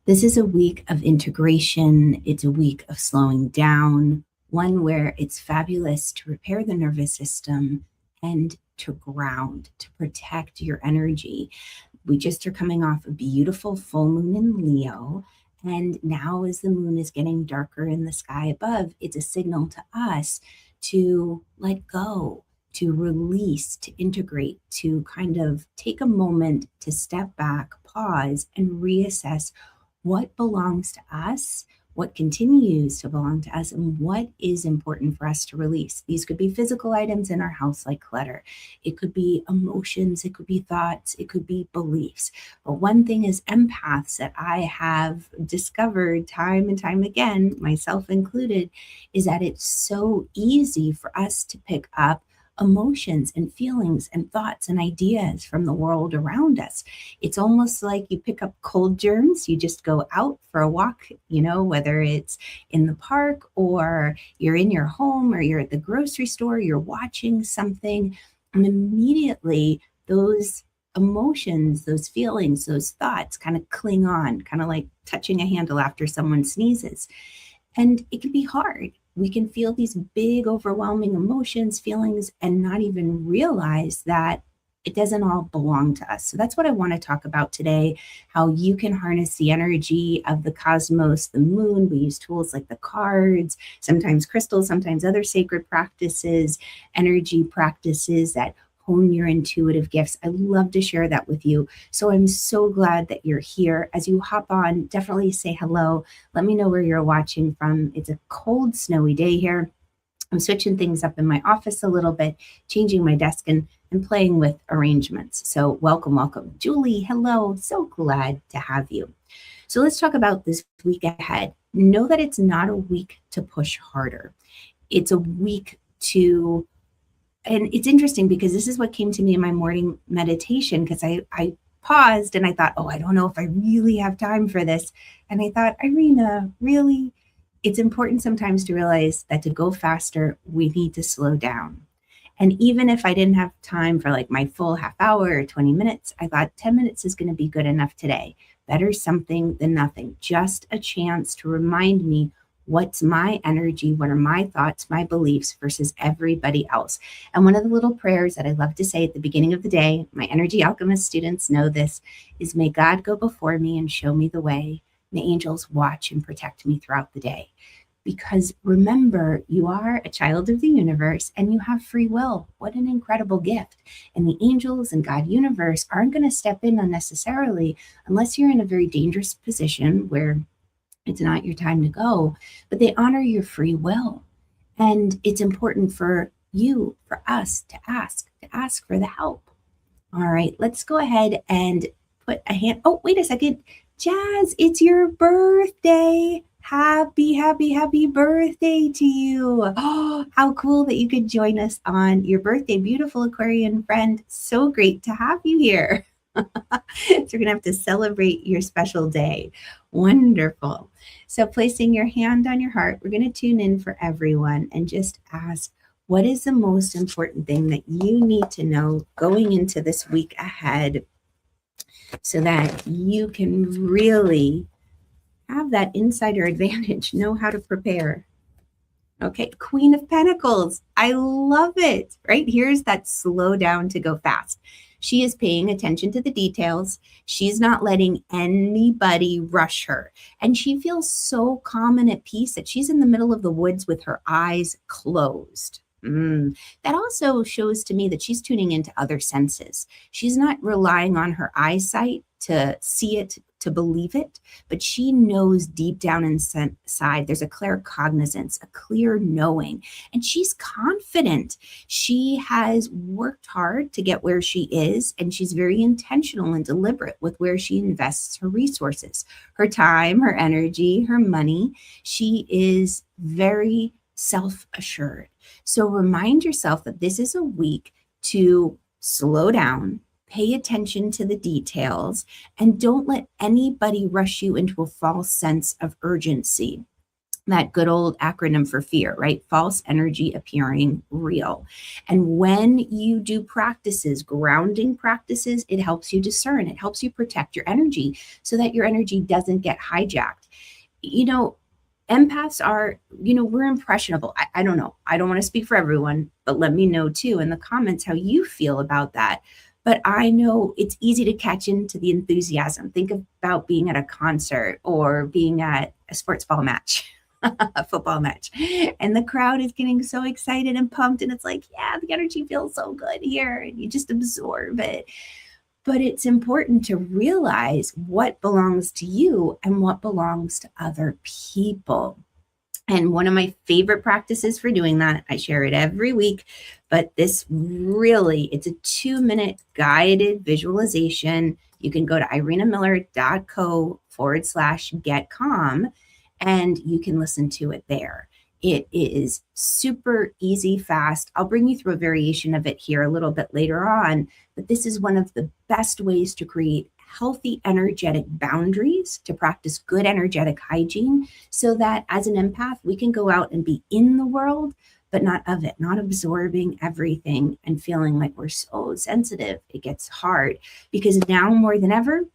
This is a week of integration. It's a week of slowing down, one where it's fabulous to repair the nervous system and to ground, to protect your energy. We just are coming off a beautiful full moon in Leo. And now, as the moon is getting darker in the sky above, it's a signal to us to let go, to release, to integrate, to kind of take a moment to step back, pause, and reassess what belongs to us, what continues to belong to us, and what is important for us to release. These could be physical items in our house, like clutter. It could be emotions, it could be thoughts, it could be beliefs. But one thing is empaths that I have discovered time and time again, myself included, is that it's so easy for us to pick up emotions and feelings and thoughts and ideas from the world around us. It's almost like you pick up cold germs. You just go out for a walk, whether it's in the park or you're in your home or you're at the grocery store, you're watching something, and immediately those emotions, those feelings, those thoughts kind of cling on, kind of like touching a handle after someone sneezes. And it can be hard. We can feel these big, overwhelming emotions, feelings, and not even realize that it doesn't all belong to us. So that's what I want to talk about today, how you can harness the energy of the cosmos, the moon. We use tools like the cards, sometimes crystals, sometimes other sacred practices, energy practices that hone your intuitive gifts. I love to share that with you. So I'm so glad that you're here. As you hop on, definitely say hello. Let me know where you're watching from. It's a cold, snowy day here. I'm switching things up in my office a little bit, changing my desk and playing with arrangements. So welcome, welcome. Julie, hello. So glad to have you. So let's talk about this week ahead. Know that it's not a week to push harder. It's a week to, and it's interesting because this is what came to me in my morning meditation, because I paused and I thought, oh, I don't know if I really have time for this. And I thought, Irina, really? It's important sometimes to realize that to go faster, we need to slow down. And even if I didn't have time for like my full half hour or 20 minutes, I thought 10 minutes is going to be good enough today. Better something than nothing. Just a chance to remind me what's my energy, what are my thoughts, my beliefs versus everybody else. And one of the little prayers that I love to say at the beginning of the day, my Energy Alchemist students know this, is may God go before me and show me the way. May angels watch and protect me throughout the day. Because remember, you are a child of the universe and you have free will. What an incredible gift. And the angels and God universe aren't going to step in unnecessarily unless you're in a very dangerous position where it's not your time to go, but they honor your free will. And it's important for you, for us to ask for the help. All right, let's go ahead and put a hand. Oh, wait a second. Jazz, it's your birthday. Happy, happy, happy birthday to you. Oh, how cool that you could join us on your birthday. Beautiful Aquarian friend. So great to have you here. So we're going to have to celebrate your special day. Wonderful. So placing your hand on your heart, we're going to tune in for everyone and just ask, what is the most important thing that you need to know going into this week ahead so that you can really have that insider advantage, know how to prepare? Okay, Queen of Pentacles. I love it, right? Here's that slow down to go fast. She is paying attention to the details. She's not letting anybody rush her. And she feels so calm and at peace that she's in the middle of the woods with her eyes closed. That also shows to me that she's tuning into other senses. She's not relying on her eyesight to see it, to believe it, but she knows deep down inside there's a clear cognizance, a clear knowing, and she's confident. She has worked hard to get where she is, and she's very intentional and deliberate with where she invests her resources, her time, her energy, her money. She is very self-assured. So remind yourself that this is a week to slow down, pay attention to the details, and don't let anybody rush you into a false sense of urgency. that good old acronym for fear, right? False energy appearing real. And when you do practices, grounding practices, it helps you discern, it helps you protect your energy so that your energy doesn't get hijacked. You know, empaths are, we're impressionable. I don't know. I don't want to speak for everyone, but let me know too in the comments how you feel about that. But I know it's easy to catch into the enthusiasm. Think about being at a concert or being at a sports ball match, a football match, and the crowd is getting so excited and pumped. And it's like, yeah, the energy feels so good here. And you just absorb it. But it's important to realize what belongs to you and what belongs to other people. And one of my favorite practices for doing that, I share it every week, but this really, it's a 2-minute guided visualization. You can go to irenamiller.co/get calm and you can listen to it there. It is super easy, fast. I'll bring you through a variation of it here a little bit later on, but this is one of the best ways to create healthy energetic boundaries, to practice good energetic hygiene, so that as an empath, we can go out and be in the world, but not of it, not absorbing everything and feeling like we're so sensitive. It gets hard because now more than ever,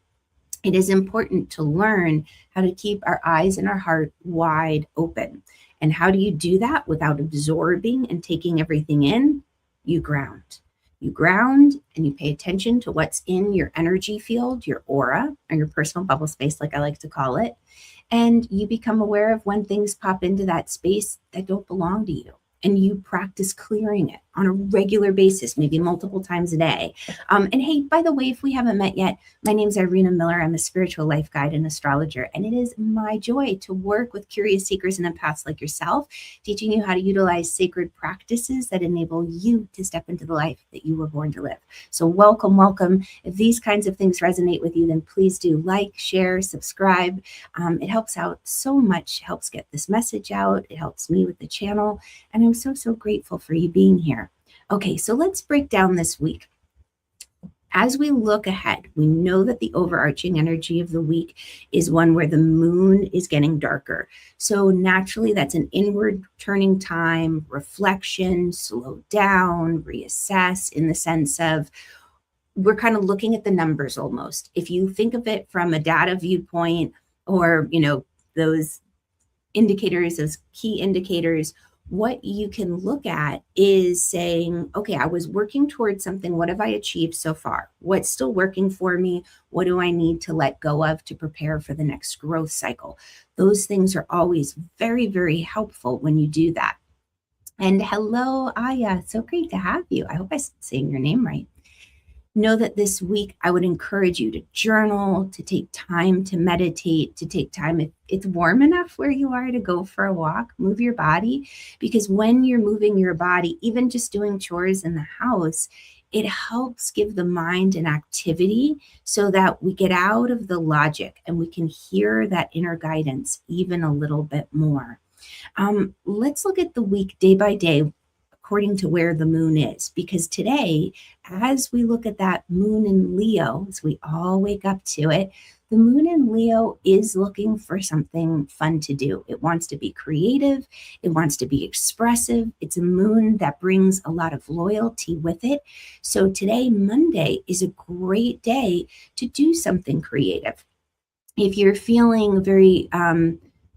it is important to learn how to keep our eyes and our heart wide open. And how do you do that without absorbing and taking everything in? You ground. You ground and you pay attention to what's in your energy field, your aura, or your personal bubble space, like I like to call it. And you become aware of when things pop into that space that don't belong to you. And you practice clearing it on a regular basis, maybe multiple times a day. And hey, by the way, if we haven't met yet, my name's Irina Miller. I'm a spiritual life guide and astrologer, and it is my joy to work with curious seekers and empaths like yourself, teaching you how to utilize sacred practices that enable you to step into the life that you were born to live. So welcome, welcome. If these kinds of things resonate with you, then please do like, share, subscribe. It helps out so much, helps get this message out. It helps me with the channel. And I'm so grateful for you being here. Okay, so let's break down this week. As we look ahead, we know that the overarching energy of the week is one where the moon is getting darker. So naturally, that's an inward turning time, reflection, slow down, reassess, in the sense of we're kind of looking at the numbers almost. If you think of it from a data viewpoint or, those indicators, those key indicators, what you can look at is saying, okay, I was working towards something. What have I achieved so far? What's still working for me? What do I need to let go of to prepare for the next growth cycle? Those things are always very helpful when you do that. And hello, Aya. So great to have you. I hope I'm saying your name right. Know that this week I would encourage you to journal, to take time to meditate, to take time if it's warm enough where you are to go for a walk, move your body, because when you're moving your body, even just doing chores in the house, it helps give the mind an activity so that we get out of the logic and we can hear that inner guidance even a little bit more. Let's look at the week day by day according to where the moon is, because today, as we look at that moon in Leo, as we all wake up to it, the moon in Leo is looking for something fun to do. It wants to be creative. It wants to be expressive. It's a moon that brings a lot of loyalty with it. So today, Monday, is a great day to do something creative. If you're feeling very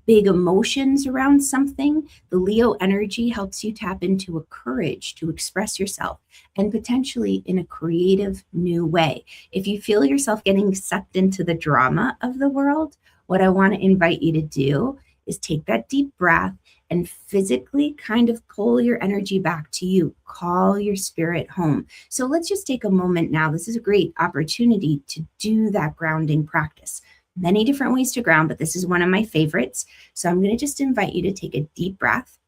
big emotions around something, the Leo energy helps you tap into a courage to express yourself and potentially in a creative new way. If you feel yourself getting sucked into the drama of the world, what I want to invite you to do is take that deep breath and physically kind of pull your energy back to you. Call your spirit home. So let's just take a moment now. This is a great opportunity to do that grounding practice. Many different ways to ground, but this is one of my favorites. So I'm going to just invite you to take a deep breath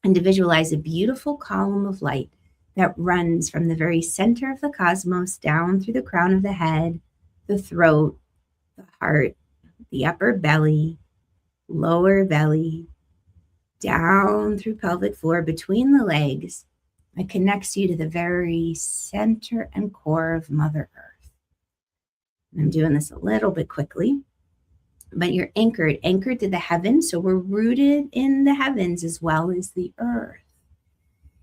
and to visualize a beautiful column of light that runs from the very center of the cosmos down through the crown of the head, the throat, the heart, the upper belly, lower belly, down through pelvic floor between the legs. It connects you to the very center and core of Mother Earth. I'm doing this a little bit quickly. but you're anchored to the heavens. So we're rooted in the heavens as well as the earth.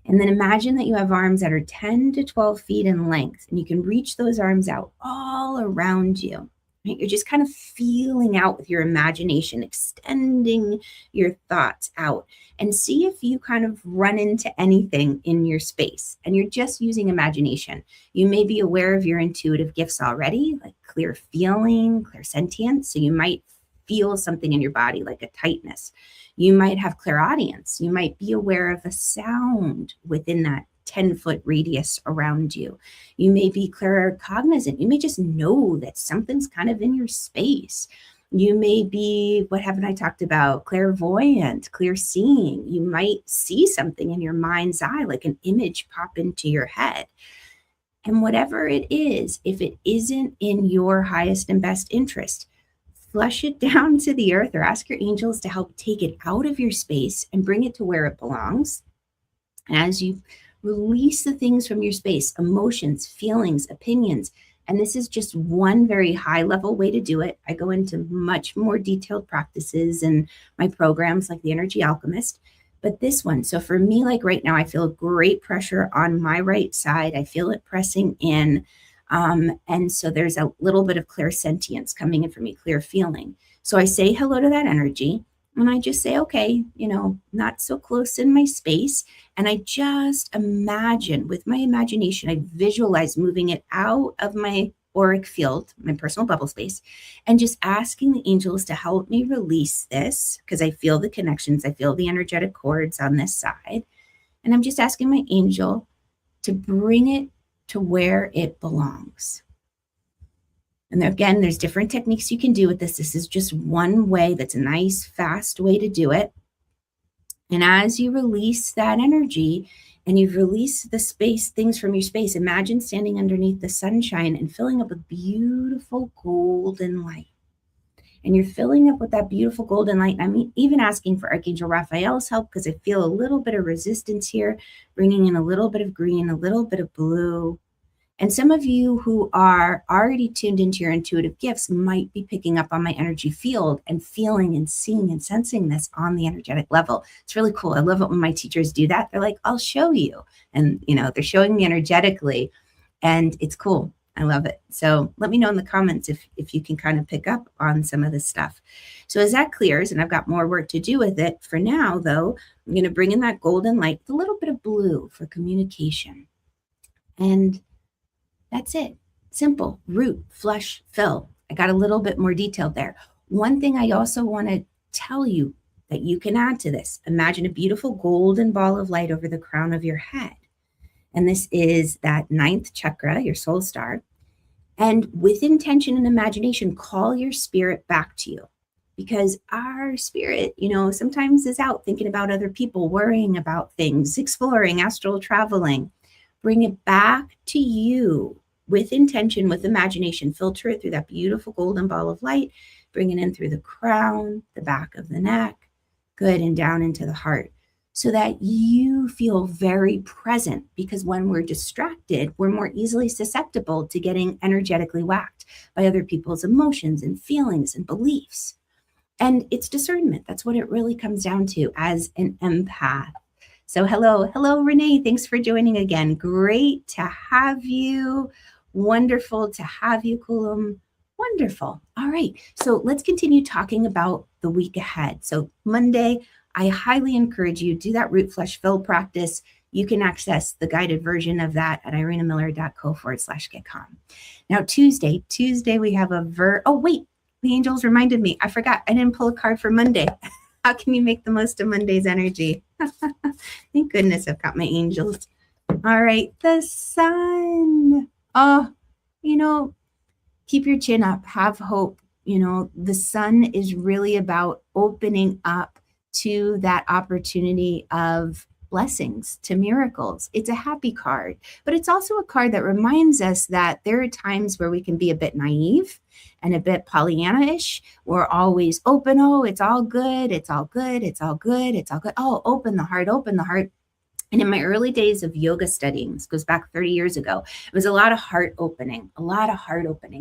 And then imagine that you have arms that are 10 to 12 feet in length, and you can reach those arms out all around you. Right? You're just kind of feeling out with your imagination, extending your thoughts out, and see if you kind of run into anything in your space. And you're just using imagination. You may be aware of your intuitive gifts already, like clear feeling, clear sentience. So you might feel something in your body, like a tightness. You might have clairaudience. You might be aware of a sound within that 10-foot radius around you. You may be claircognizant. You may just know that something's kind of in your space. You may be, what haven't I talked about? Clairvoyant, clear seeing. You might see something in your mind's eye, like an image pop into your head. And whatever it is, if it isn't in your highest and best interest, flush it down to the earth or ask your angels to help take it out of your space and bring it to where it belongs. And as you release the things from your space, emotions, feelings, opinions, and this is just one very high level way to do it. I go into much more detailed practices in my programs like the Energy Alchemist. But this one, so for me, like right now, I feel great pressure on my right side. I feel it pressing in. And so there's a little bit of clear sentience coming in for me, clear feeling. So I say hello to that energy, and I just say, okay, not so close in my space. And I just imagine, with my imagination, I visualize moving it out of my auric field, my personal bubble space, and just asking the angels to help me release this, because I feel the connections, I feel the energetic cords on this side. And I'm just asking my angel to bring it to where it belongs. And again, there's different techniques you can do with this. This is just one way that's a nice, fast way to do it. And as you release that energy and you've released the space, things from your space, imagine standing underneath the sunshine and filling up with beautiful golden light. And you're filling up with that beautiful golden light. I'm even asking for Archangel Raphael's help because I feel a little bit of resistance here, bringing in a little bit of green, a little bit of blue. And some of you who are already tuned into your intuitive gifts might be picking up on my energy field and feeling and seeing and sensing this on the energetic level. It's really cool. I love it when my teachers do that. They're like, I'll show you. And, they're showing me energetically, and it's cool. I love it. So let me know in the comments if you can kind of pick up on some of this stuff. So as that clears, and I've got more work to do with it, for now, though, I'm going to bring in that golden light with a little bit of blue for communication. And that's it. Simple. Root, flush, fill. I got a little bit more detailed there. One thing I also want to tell you that you can add to this. Imagine a beautiful golden ball of light over the crown of your head. And this is that 9th chakra, your soul star. And with intention and imagination, call your spirit back to you. Because our spirit, sometimes is out thinking about other people, worrying about things, exploring, astral traveling. Bring it back to you with intention, with imagination. Filter it through that beautiful golden ball of light. Bring it in through the crown, the back of the neck, good, and down into the heart, so that you feel very present. Because when we're distracted, we're more easily susceptible to getting energetically whacked by other people's emotions and feelings and beliefs. And it's discernment. That's what it really comes down to as an empath. So hello, Renee. Thanks for joining again. Great to have you. Wonderful to have you, Kulam. Wonderful. All right. So let's continue talking about the week ahead. So Monday, I highly encourage you, do that root flush fill practice. You can access the guided version of that at irenamiller.co/get calm. Now, Tuesday, we have the angels reminded me. I forgot. I didn't pull a card for Monday. How can you make the most of Monday's energy? Thank goodness I've got my angels. All right. The sun. Oh, keep your chin up. Have hope. The sun is really about opening up to that opportunity of blessings, to miracles. It's a happy card, but it's also a card that reminds us that there are times where we can be a bit naive and a bit Pollyanna-ish. We're always open. Oh, it's all good. It's all good. It's all good. It's all good. Oh, open the heart. And in my early days of yoga studying, this goes back 30 years ago, it was a lot of heart opening,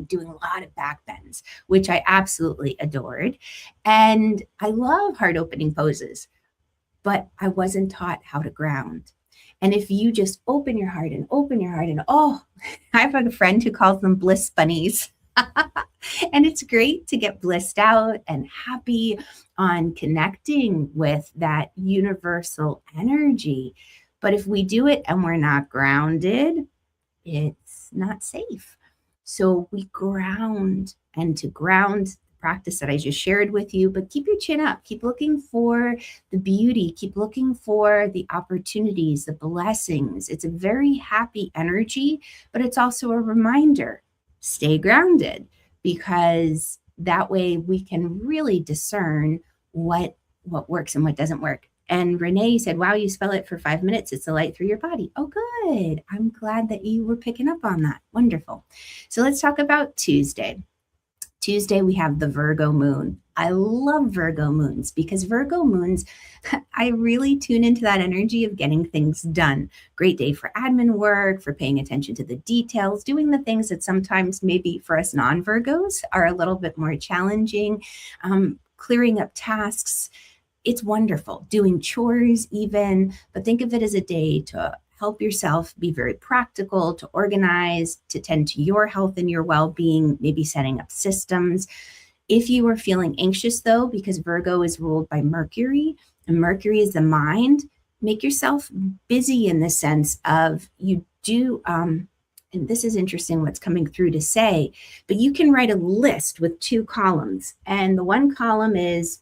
doing a lot of back bends, which I absolutely adored. And I love heart opening poses, but I wasn't taught how to ground. And if you just open your heart, and oh, I have a friend who calls them bliss bunnies. And it's great to get blissed out and happy on connecting with that universal energy. But if we do it and we're not grounded, it's not safe. So we ground, and to ground, practice that I just shared with you, but keep your chin up, keep looking for the beauty, keep looking for the opportunities, the blessings. It's a very happy energy, but it's also a reminder, stay grounded, because that way we can really discern what works and what doesn't work. And Renee said, wow, you spell it for 5 minutes. It's a light through your body. Oh, good. I'm glad that you were picking up on that. Wonderful. So let's talk about Tuesday. Tuesday, we have the Virgo moon. I love Virgo moons because Virgo moons, I really tune into that energy of getting things done. Great day for admin work, for paying attention to the details, doing the things that sometimes maybe for us non-Virgos are a little bit more challenging, clearing up tasks. It's wonderful. Doing chores even, but think of it as a day to help yourself be very practical, to organize, to tend to your health and your well-being, maybe setting up systems. If you are feeling anxious though, because Virgo is ruled by Mercury, and Mercury is the mind, make yourself busy in the sense of you do, and this is interesting what's coming through to say, but you can write a list with 2 columns. And the one column is,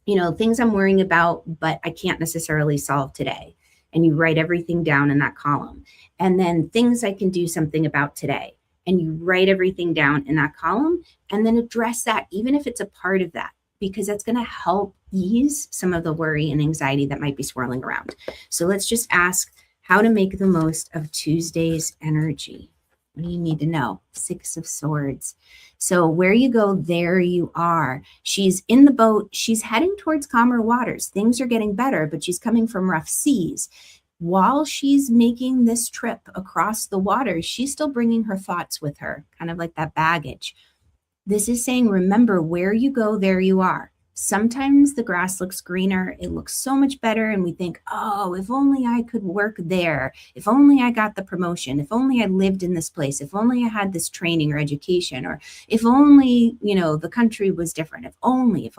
things I'm worrying about, but I can't necessarily solve today. And you write everything down in that column. And then things I can do something about today. And you write everything down in that column and then address that, even if it's a part of that, because that's going to help ease some of the worry and anxiety that might be swirling around. So let's just ask how to make the most of Tuesday's energy. What do you need to know? 6 of Swords. So where you go, there you are. She's in the boat. She's heading towards calmer waters. Things are getting better, but she's coming from rough seas. While she's making this trip across the water, she's still bringing her thoughts with her, kind of like that baggage. This is saying, remember, where you go, there you are. Sometimes the grass looks greener. It looks so much better. And we think, oh, if only I could work there. If only I got the promotion. If only I lived in this place. If only I had this training or education. Or if only, the country was different. If only.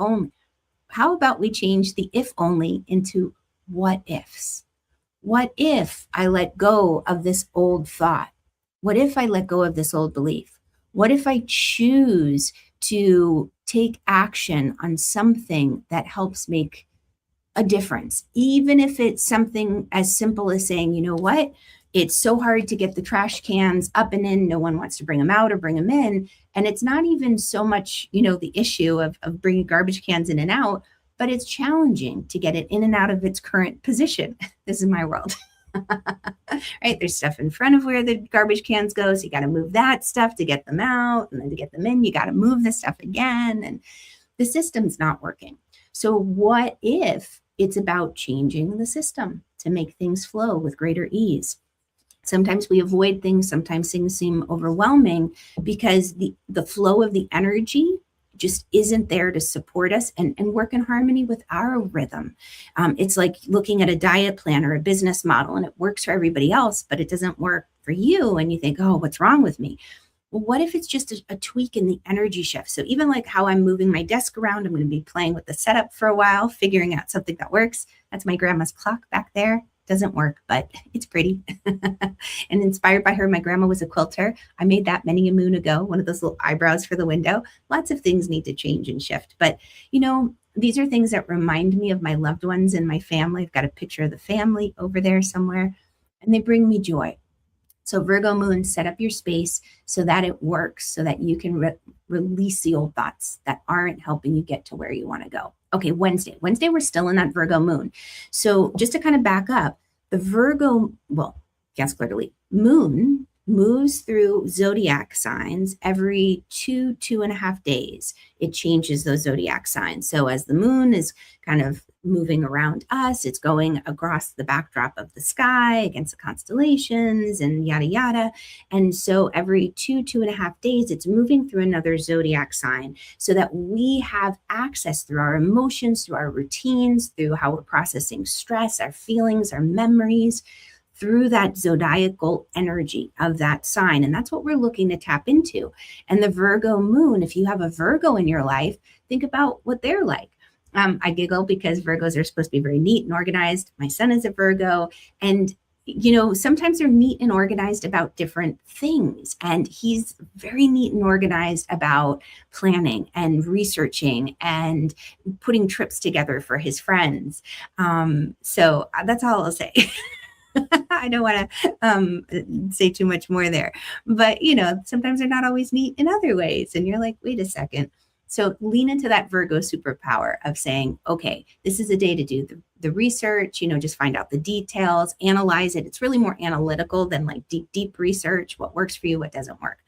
How about we change the if only into what ifs? What if I let go of this old thought? What if I let go of this old belief? What if I choose to take action on something that helps make a difference, even if it's something as simple as saying, you know what, it's so hard to get the trash cans up and in. No one wants to bring them out or bring them in. And it's not even so much, the issue of bringing garbage cans in and out, but it's challenging to get it in and out of its current position. This is my world. Right? There's stuff in front of where the garbage cans go. So you got to move that stuff to get them out. And then to get them in, you got to move the stuff again. And the system's not working. So what if it's about changing the system to make things flow with greater ease? Sometimes we avoid things. Sometimes things seem overwhelming because the flow of the energy just isn't there to support us and work in harmony with our rhythm. It's like looking at a diet plan or a business model, and it works for everybody else, but it doesn't work for you. And you think, oh, what's wrong with me? Well, what if it's just a tweak in the energy shift? So even like how I'm moving my desk around, I'm going to be playing with the setup for a while, figuring out something that works. That's my grandma's clock back there. Doesn't work, but it's pretty. And inspired by her, my grandma was a quilter. I made that many a moon ago, one of those little eyebrows for the window. Lots of things need to change and shift. But, these are things that remind me of my loved ones and my family. I've got a picture of the family over there somewhere, and they bring me joy. So Virgo moon, set up your space so that it works, so that you can release the old thoughts that aren't helping you get to where you want to go. Okay, Wednesday, we're still in that Virgo moon. So just to kind of back up, the Virgo, moon moves through zodiac signs every 2.5 days. It changes those zodiac signs. So as the moon is kind of moving around us, it's going across the backdrop of the sky against the constellations and yada yada. And so every 2.5 days, it's moving through another zodiac sign so that we have access through our emotions, through our routines, through how we're processing stress, our feelings, our memories, through that zodiacal energy of that sign. And that's what we're looking to tap into. And the Virgo moon, if you have a Virgo in your life, think about what they're like. I giggle because Virgos are supposed to be very neat and organized. My son is a Virgo, and sometimes they're neat and organized about different things. And he's very neat and organized about planning and researching and putting trips together for his friends. So that's all I'll say. I don't want to say too much more there, but sometimes they're not always neat in other ways. And you're like, wait a second. So lean into that Virgo superpower of saying, okay, this is a day to do the research, just find out the details, analyze it. It's really more analytical than like deep research, what works for you, what doesn't work.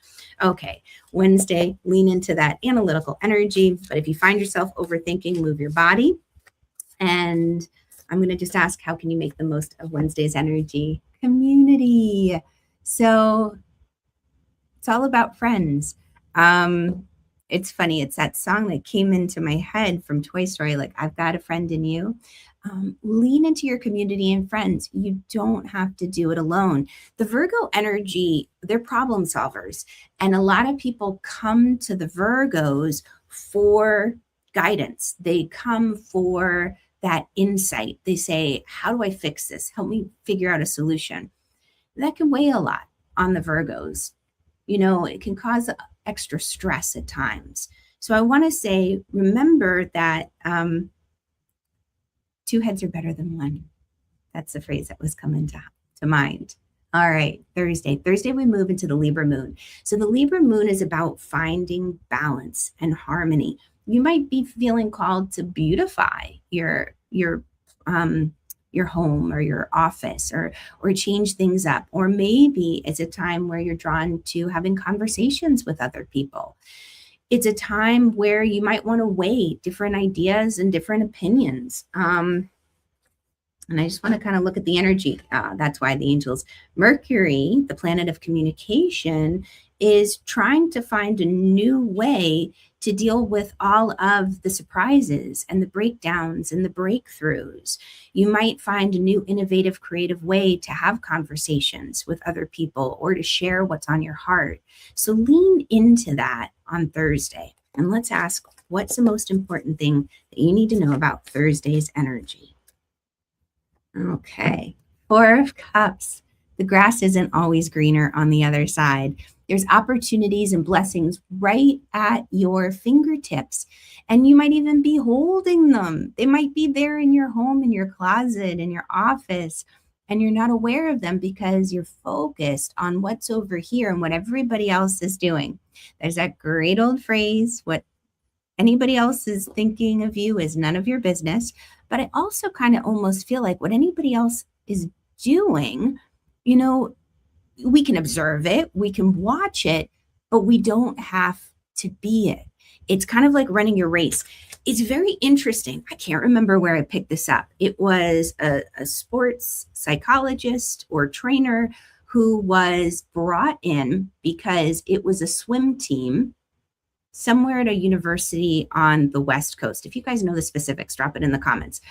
Okay, Wednesday, lean into that analytical energy. But if you find yourself overthinking, move your body. And I'm going to just ask, how can you make the most of Wednesday's energy? Community. So it's all about friends. It's funny. It's that song that came into my head from Toy Story, like, I've got a friend in you. Lean into your community and friends. You don't have to do it alone. The Virgo energy, they're problem solvers. And a lot of people come to the Virgos for guidance. They come for that insight. They say, how do I fix this? Help me figure out a solution. That can weigh a lot on the Virgos. It can cause extra stress at times. So I want to say, remember that two heads are better than one. That's the phrase that was coming to mind. All right, Thursday. Thursday, we move into the Libra moon. So the Libra moon is about finding balance and harmony. You might be feeling called to beautify your home or your office, or change things up. Or maybe it's a time where you're drawn to having conversations with other people. It's a time where you might want to weigh different ideas and different opinions. And I just want to kind of look at the energy. That's why the angels, Mercury, the planet of communication, is trying to find a new way to deal with all of the surprises and the breakdowns and the breakthroughs. You might find a new, innovative, creative way to have conversations with other people or to share what's on your heart. So lean into that on Thursday. And let's ask, what's the most important thing that you need to know about Thursday's energy? Okay, Four of Cups. The grass isn't always greener on the other side. There's opportunities and blessings right at your fingertips, and you might even be holding them. They might be there in your home, in your closet, in your office, and you're not aware of them because you're focused on what's over here and what everybody else is doing. There's that great old phrase, what anybody else is thinking of you is none of your business. But I also kind of almost feel like what anybody else is doing, we can observe it, we can watch it, but we don't have to be it. It's kind of like running your race. It's very interesting. I can't remember where I picked this up. It was a sports psychologist or trainer who was brought in because it was a swim team somewhere at a university on the West Coast. If you guys know the specifics, drop it in the comments.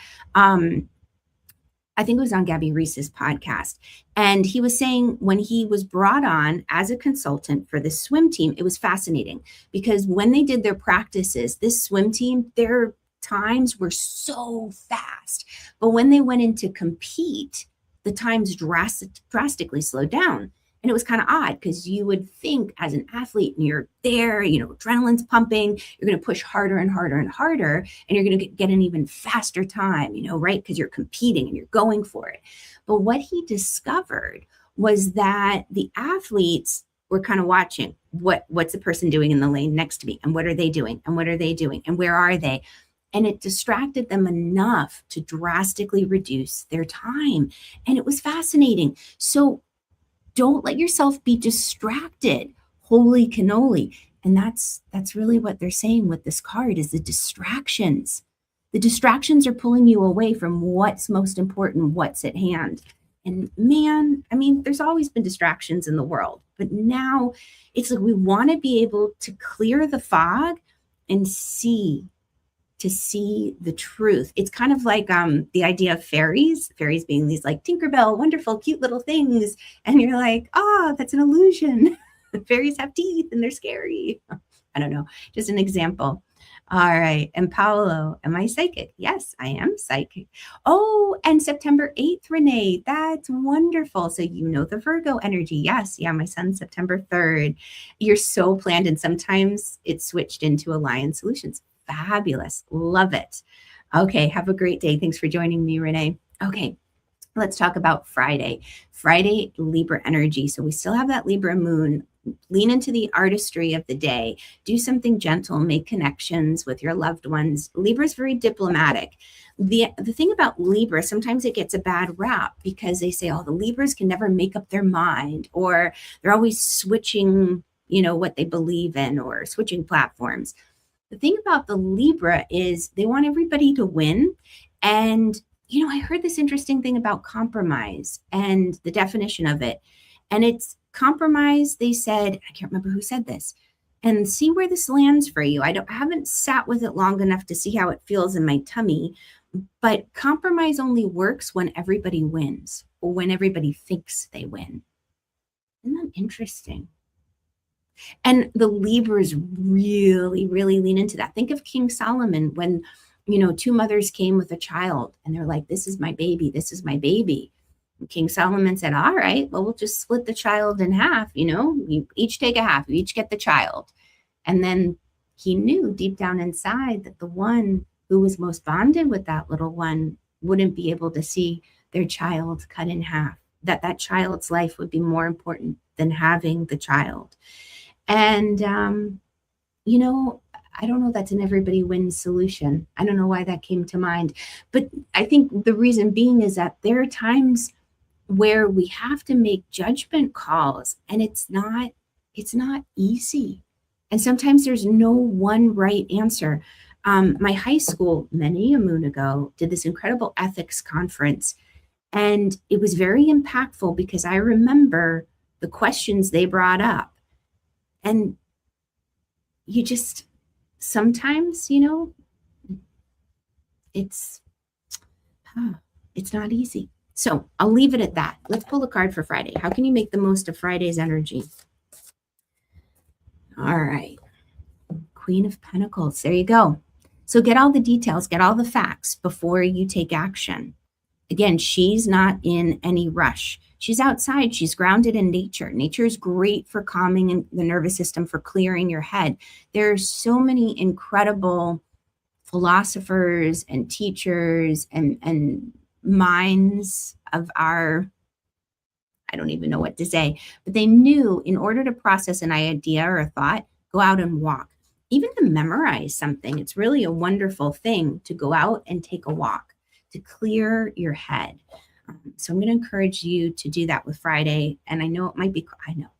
I think it was on Gabby Reese's podcast. And he was saying when he was brought on as a consultant for this swim team, it was fascinating because when they did their practices, this swim team, their times were so fast. But when they went in to compete, the times drastically slowed down. And it was kind of odd because you would think as an athlete and you're there, adrenaline's pumping, you're going to push harder and harder and harder, and you're going to get an even faster time, right? Because you're competing and you're going for it. But what he discovered was that the athletes were kind of watching what's the person doing in the lane next to me, and what are they doing, and what are they doing, and where are they? And it distracted them enough to drastically reduce their time. And it was fascinating. So Don't let yourself be distracted. Holy cannoli. And that's really what they're saying with this card is the distractions. The distractions are pulling you away from what's most important, what's at hand. And man, I mean, there's always been distractions in the world, but now it's like we want to be able to clear the fog and see the truth. It's kind of like the idea of fairies being these like Tinkerbell, wonderful, cute little things. And you're like, oh, that's an illusion. Fairies have teeth and they're scary. I don't know, just an example. All right. And Paolo, am I psychic? Yes, I am psychic. Oh, and September 8th, Renee, that's wonderful. So you know the Virgo energy. Yes. Yeah, my son's September 3rd. You're so planned. And sometimes it's switched into Alliance Solutions. Fabulous. Love it. Okay. Have a great day. Thanks for joining me, Renee. Okay. Let's talk about Friday. Friday, Libra energy. So we still have that Libra moon. Lean into the artistry of the day. Do something gentle. Make connections with your loved ones. Libra is very diplomatic. The thing about Libra, sometimes it gets a bad rap because they say, oh, the Libras can never make up their mind, or they're always switching, what they believe in, or switching platforms. The thing about the Libra is they want everybody to win. And I heard this interesting thing about compromise and the definition of it. And it's compromise, they said, I can't remember who said this, and see where this lands for you. I haven't sat with it long enough to see how it feels in my tummy, but compromise only works when everybody wins or when everybody thinks they win. Isn't that interesting? And the Libras really, really lean into that. Think of King Solomon when, two mothers came with a child and they're like, this is my baby. This is my baby. And King Solomon said, all right, well, we'll just split the child in half. You each take a half, you each get the child. And then he knew deep down inside that the one who was most bonded with that little one wouldn't be able to see their child cut in half, that child's life would be more important than having the child. And, I don't know, that's an everybody wins solution. I don't know why that came to mind, but I think the reason being is that there are times where we have to make judgment calls, and it's not easy. And sometimes there's no one right answer. My high school, many a moon ago, did this incredible ethics conference, and it was very impactful because I remember the questions they brought up. And you just, sometimes, it's not easy. So I'll leave it at that. Let's pull a card for Friday. How can you make the most of Friday's energy? All right. Queen of Pentacles. There you go. So get all the details, get all the facts before you take action. Again, she's not in any rush. She's outside. She's grounded in nature. Nature is great for calming the nervous system, for clearing your head. There are so many incredible philosophers and teachers and minds of our, I don't even know what to say, but they knew in order to process an idea or a thought, go out and walk. Even to memorize something, it's really a wonderful thing to go out and take a walk, to clear your head. So I'm going to encourage you to do that with Friday. And I know it might be,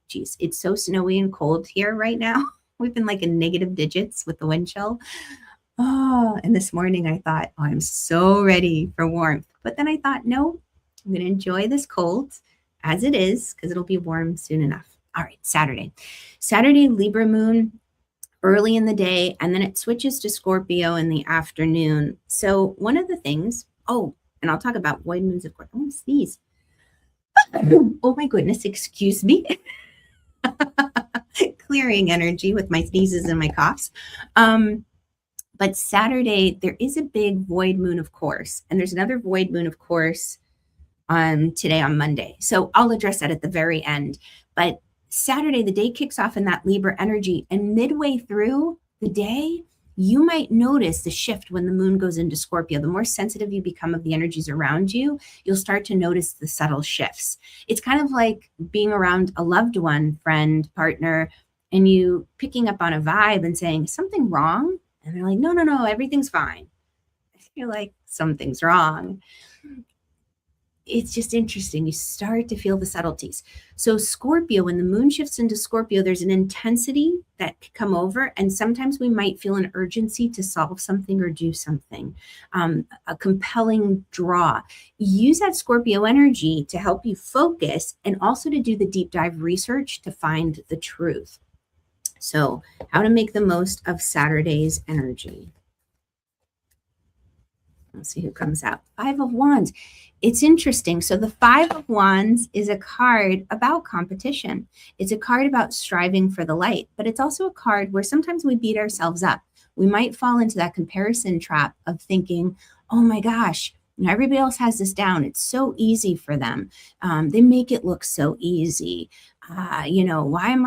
geez, it's so snowy and cold here right now. We've been like in negative digits with the wind chill. Oh, and this morning I thought, oh, I'm so ready for warmth. But then I thought, no, I'm going to enjoy this cold as it is because it'll be warm soon enough. All right, Saturday, Libra moon early in the day, and then it switches to Scorpio in the afternoon. So one of the things, and I'll talk about void moons, of course. I want to sneeze. Oh my goodness, excuse me. Clearing energy with my sneezes and my coughs. But Saturday, there is a big void moon, of course. And there's another void moon, of course, today on Monday. So I'll address that at the very end. But Saturday, the day kicks off in that Libra energy. And midway through the day, you might notice the shift when the moon goes into Scorpio. The more sensitive you become of the energies around you, you'll start to notice the subtle shifts. It's kind of like being around a loved one, friend, partner, and you picking up on a vibe and saying, something wrong? And they're like, no, everything's fine. You're like, something's wrong. it's just interesting. You start to feel the subtleties. So Scorpio, when the moon shifts into Scorpio, there's an intensity that can come over, and sometimes we might feel an urgency to solve something or do something, a compelling draw. Use that Scorpio energy to help you focus and also to do the deep dive research to find the truth. So how to make the most of Saturday's energy. Let's see who comes out. Five of Wands. It's interesting. So the Five of Wands is a card about competition. It's a card about striving for the light, but it's also a card where sometimes we beat ourselves up. We might fall into that comparison trap of thinking, oh my gosh, everybody else has this down. It's so easy for them. They make it look so easy. Why am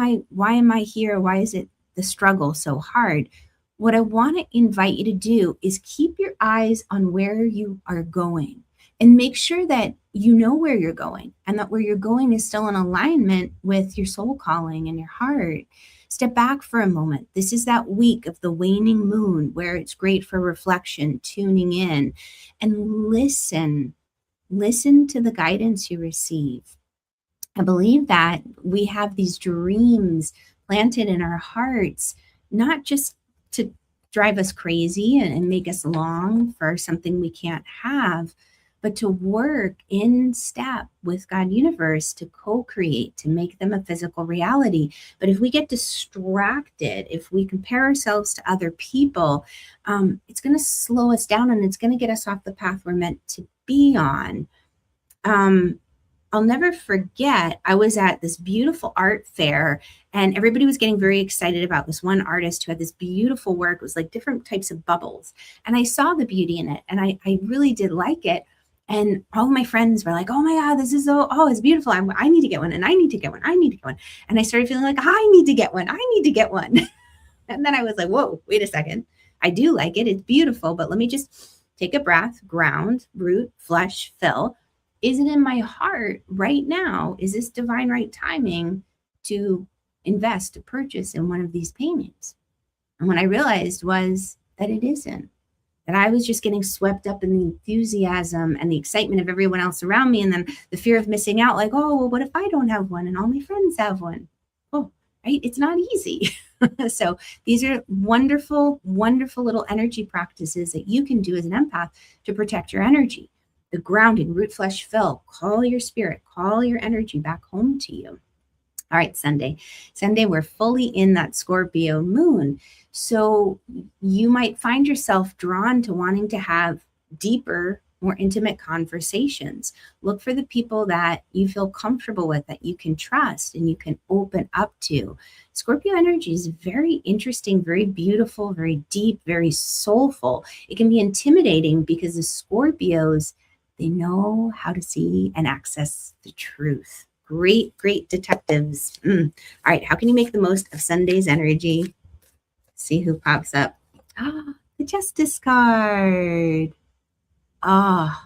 I here? Why is it the struggle so hard? What I want to invite you to do is keep your eyes on where you are going and make sure that you know where you're going and that where you're going is still in alignment with your soul calling and your heart. Step back for a moment. This is that week of the waning moon where it's great for reflection, tuning in, and listen. Listen to the guidance you receive. I believe that we have these dreams planted in our hearts, not just to drive us crazy and make us long for something we can't have, but to work in step with God universe to co-create, to make them a physical reality. But if we get distracted, if we compare ourselves to other people, it's going to slow us down and it's going to get us off the path we're meant to be on. I'll never forget, I was at this beautiful art fair and everybody was getting very excited about this one artist who had this beautiful work. It was like different types of bubbles. And I saw the beauty in it and I really did like it. And all of my friends were like, oh my God, this is it's beautiful. I need to get one and I need to get one. I need to get one. And I started feeling like, I need to get one. I need to get one. And then I was like, whoa, wait a second. I do like it. It's beautiful, but let me just take a breath, ground, root, flesh, fill. Is it in my heart right now? Is this divine right timing to invest, to purchase in one of these paintings? And what I realized was that it isn't, that I was just getting swept up in the enthusiasm and the excitement of everyone else around me. And then the fear of missing out, like, oh, well, what if I don't have one and all my friends have one? Oh, right? It's not easy. So these are wonderful, wonderful little energy practices that you can do as an empath to protect your energy. The grounding, root, flesh, fill, call your spirit, call your energy back home to you. All right, Sunday, we're fully in that Scorpio moon. So you might find yourself drawn to wanting to have deeper, more intimate conversations. Look for the people that you feel comfortable with, that you can trust and you can open up to. Scorpio energy is very interesting, very beautiful, very deep, very soulful. It can be intimidating because the Scorpios, they know how to see and access the truth. Great, great detectives. All right, how can you make the most of Sunday's energy? See who pops up. The Justice card. I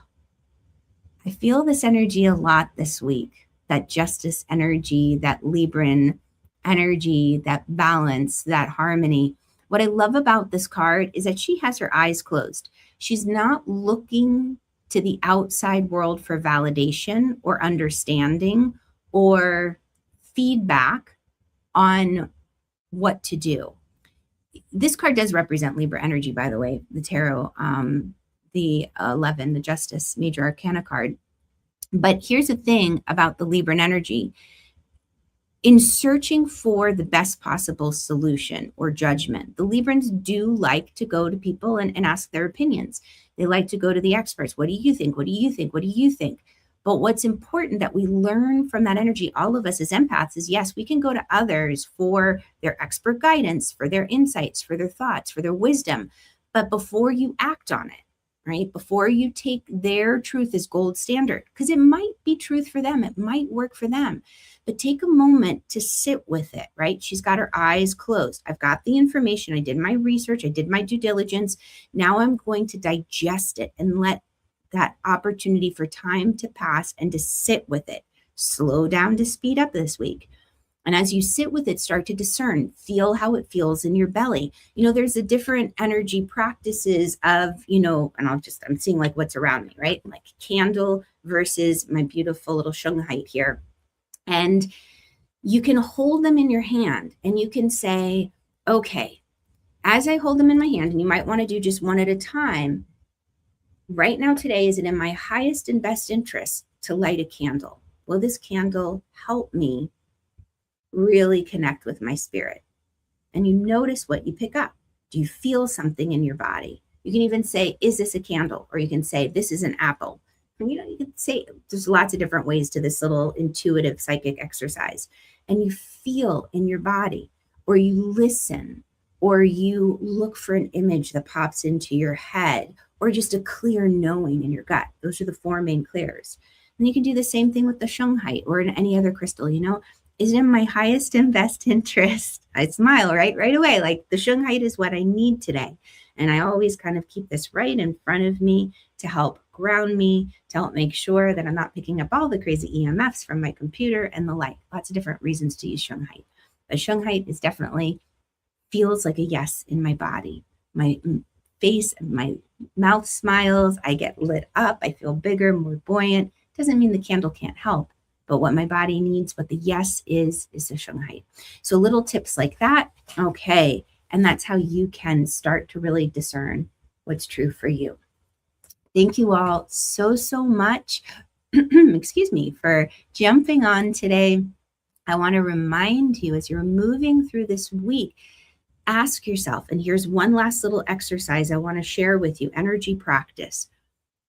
feel this energy a lot this week. That Justice energy, that Libran energy, that balance, that harmony. What I love about this card is that she has her eyes closed. She's not looking to the outside world for validation or understanding or feedback on what to do. This card does represent Libra energy, by the way, the tarot, the 11, the Justice Major Arcana card. But here's the thing about the Libran energy. In searching for the best possible solution or judgment, the Librans do like to go to people and ask their opinions. They like to go to the experts. What do you think? What do you think? What do you think? But what's important that we learn from that energy, all of us as empaths, is yes, we can go to others for their expert guidance, for their insights, for their thoughts, for their wisdom. But before you act on it, right? Before you take their truth as gold standard, because it might be truth for them, it might work for them, but take a moment to sit with it, right? She's got her eyes closed. I've got the information. I did my research. I did my due diligence. Now I'm going to digest it and let that opportunity for time to pass and to sit with it. Slow down to speed up this week. And as you sit with it, start to discern, feel how it feels in your belly. There's a different energy practices of, and I'm seeing like what's around me, right? Like candle, versus my beautiful little shunghite here. And you can hold them in your hand and you can say, okay, as I hold them in my hand, and you might want to do just one at a time, right now today, is it in my highest and best interest to light a candle? Will this candle help me really connect with my spirit? And you notice what you pick up. Do you feel something in your body? You can even say, is this a candle? Or you can say, this is an apple. And you can say, there's lots of different ways to this little intuitive psychic exercise. And you feel in your body, or you listen, or you look for an image that pops into your head, or just a clear knowing in your gut. Those are the four main clears. And you can do the same thing with the shunghite or in any other crystal, is it in my highest and best interest? I smile right away. Like the shunghite is what I need today. And I always kind of keep this right in front of me to help ground me, to help make sure that I'm not picking up all the crazy EMFs from my computer and the like. Lots of different reasons to use shunghite. But shunghite is definitely feels like a yes in my body. My face, my mouth smiles. I get lit up. I feel bigger, more buoyant. Doesn't mean the candle can't help. But what my body needs, what the yes is the shunghite. So little tips like that. Okay. And that's how you can start to really discern what's true for you. Thank you all so much, excuse me, for jumping on today. I want to remind you, as you're moving through this week, ask yourself, and here's one last little exercise I want to share with you, energy practice.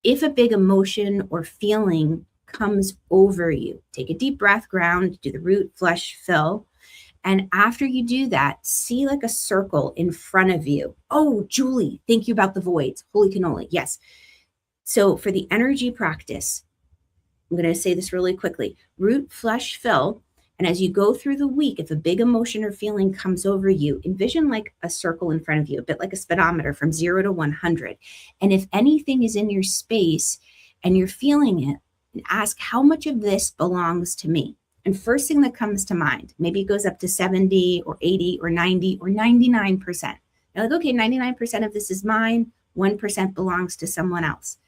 If a big emotion or feeling comes over you, take a deep breath, ground, do the root, flush, fill. And after you do that, see like a circle in front of you. Oh, Julie, thank you about the voids. Holy cannoli. Yes. So for the energy practice, I'm going to say this really quickly. Root, flush, fill. And as you go through the week, if a big emotion or feeling comes over you, envision like a circle in front of you, a bit like a speedometer from 0 to 100. And if anything is in your space and you're feeling it, ask how much of this belongs to me. And first thing that comes to mind, maybe it goes up to 70 or 80 or 90 or 99%. You're like, okay, 99% of this is mine. 1% belongs to someone else.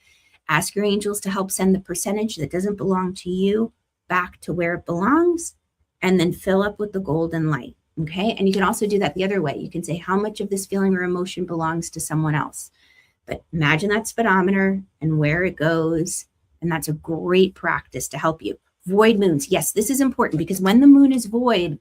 Ask your angels to help send the percentage that doesn't belong to you back to where it belongs, and then fill up with the golden light. Okay. And you can also do that the other way. You can say how much of this feeling or emotion belongs to someone else. But imagine that speedometer and where it goes. And that's a great practice to help you. Void moons. Yes, this is important because when the moon is void,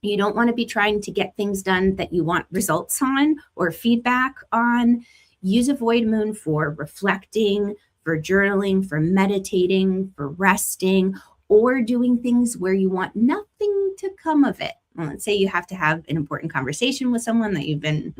you don't want to be trying to get things done that you want results on or feedback on. Use a void moon for reflecting, for journaling, for meditating, for resting, or doing things where you want nothing to come of it. Well, let's say you have to have an important conversation with someone that you've been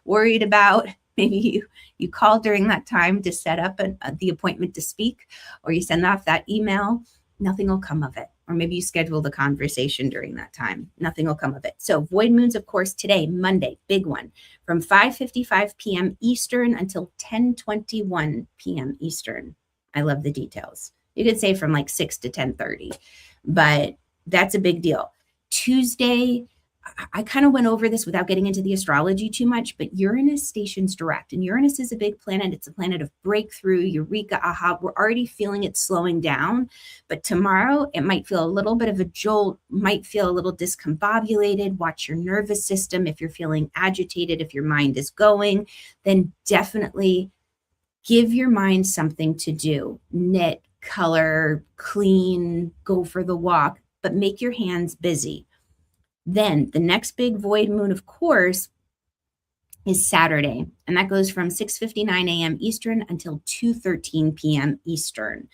worried about. Maybe you call during that time to set up the appointment to speak, or you send off that email. Nothing will come of it. Or maybe you schedule the conversation during that time. Nothing will come of it. So void moons, of course, today, Monday, big one, from 5:55 p.m. Eastern until 10:21 p.m. Eastern. I love the details. You could say from like 6 to 10:30, but that's a big deal. Tuesday, I kind of went over this without getting into the astrology too much, but Uranus stations direct, and Uranus is a big planet. It's a planet of breakthrough, eureka, aha. We're already feeling it slowing down, but tomorrow it might feel a little bit of a jolt, might feel a little discombobulated. Watch your nervous system. If you're feeling agitated, if your mind is going, then definitely give your mind something to do. Knit, color, clean, go for the walk, but make your hands busy. Then the next big void moon, of course, is Saturday, and that goes from 6:59 a.m. Eastern until 2:13 p.m. Eastern.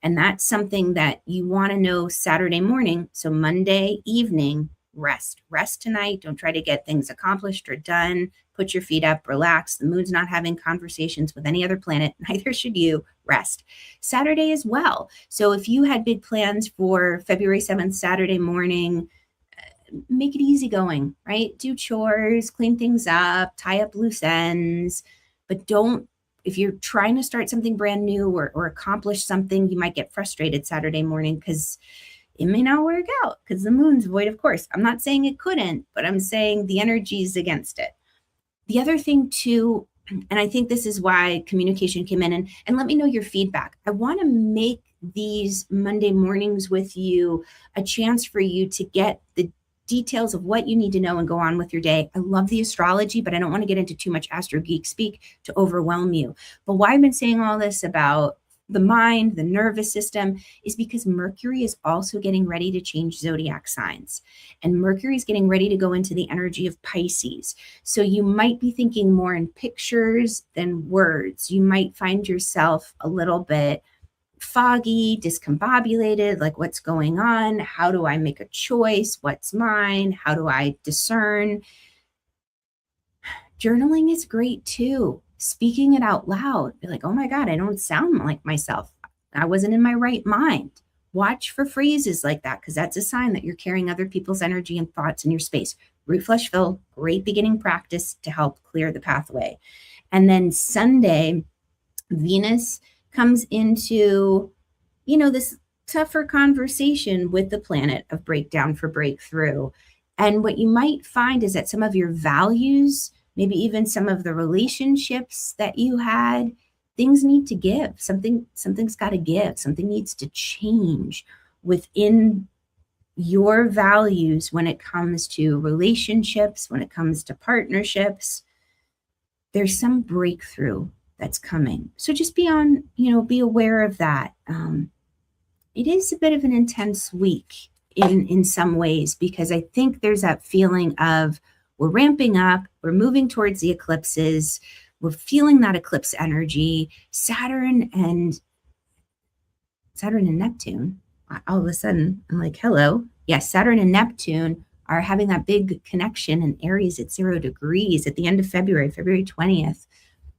And that's something that you want to know Saturday morning. So Monday evening, rest. Rest tonight. Don't try to get things accomplished or done. Put your feet up, relax. The moon's not having conversations with any other planet. Neither should you. Rest. Saturday as well. So if you had big plans for February 7th, Saturday morning, make it easygoing, right? Do chores, clean things up, tie up loose ends, but if you're trying to start something brand new or accomplish something, you might get frustrated Saturday morning because it may not work out because the moon's void, of course. I'm not saying it couldn't, but I'm saying the energy is against it. The other thing too, and I think this is why communication came in, and let me know your feedback. I want to make these Monday mornings with you a chance for you to get the details of what you need to know and go on with your day. I love the astrology, but I don't want to get into too much astro geek speak to overwhelm you. But why I've been saying all this about the mind, the nervous system, is because Mercury is also getting ready to change zodiac signs. And Mercury is getting ready to go into the energy of Pisces. So you might be thinking more in pictures than words. You might find yourself a little bit foggy, discombobulated, like what's going on? How do I make a choice? What's mine? How do I discern? Journaling is great too. Speaking it out loud, be like, oh my God, I don't sound like myself. I wasn't in my right mind. Watch for phrases like that because that's a sign that you're carrying other people's energy and thoughts in your space. Root flush fill, great beginning practice to help clear the pathway. And then Sunday, Venus comes into, this tougher conversation with the planet of breakdown for breakthrough. And what you might find is that some of your values, maybe even some of the relationships that you had, things need to give. Something's got to give. Something needs to change within your values when it comes to relationships, when it comes to partnerships. There's some breakthrough that's coming. So just be aware of that. It is a bit of an intense week in some ways, because I think there's that feeling of we're ramping up, we're moving towards the eclipses, we're feeling that eclipse energy. Saturn and Neptune, all of a sudden, I'm like, hello. Yes, Saturn and Neptune are having that big connection in Aries at 0 degrees at the end of February, February 20th.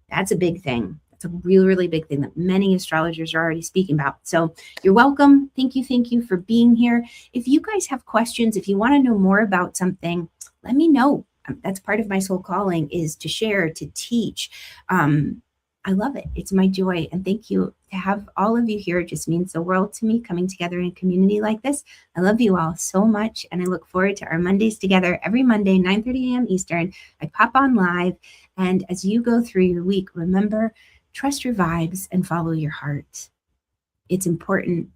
That's a big thing. That's a really, really big thing that many astrologers are already speaking about. So you're welcome. Thank you for being here. If you guys have questions, if you want to know more about something, let me know. That's part of my soul calling, is to share, to teach. I love it. It's my joy. And thank you to have all of you here. It just means the world to me, coming together in a community like this. I love you all so much. And I look forward to our Mondays together every Monday, 9:30 a.m. Eastern. I pop on live. And as you go through your week, remember, trust your vibes and follow your heart. It's important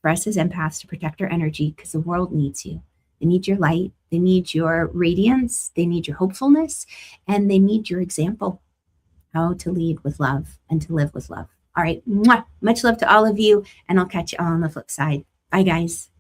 for us as empaths to protect our energy because the world needs you. They need your light. They need your radiance. They need your hopefulness. And they need your example, how to lead with love and to live with love. All right. Much love to all of you. And I'll catch you all on the flip side. Bye, guys.